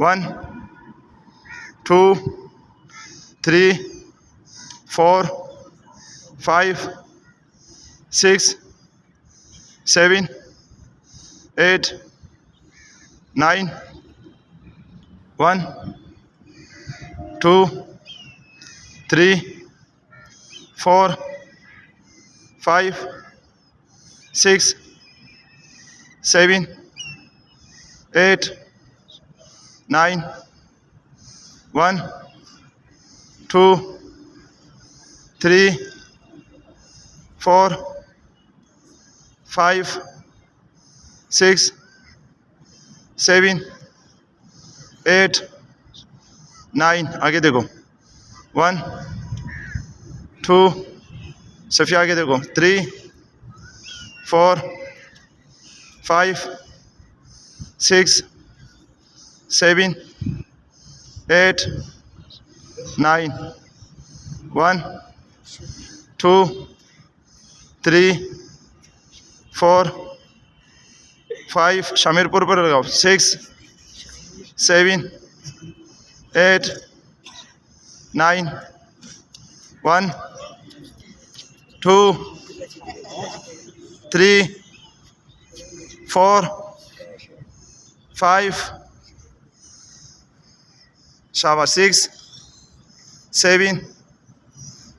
1 2 3 4 5 6 7 8 9 1 2 3 4 5 6 7 8 9 1 2 3 4 5 6 7 8 9 आगे देखो 1 2 सफिया आगे देखो 3 4 5 6 7 8 9 1 2 3 4 5 शमीरपुर पर लगाओ 6 7 8 9 1 2 3 4 5 शाबाश 6 7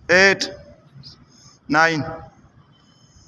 8 9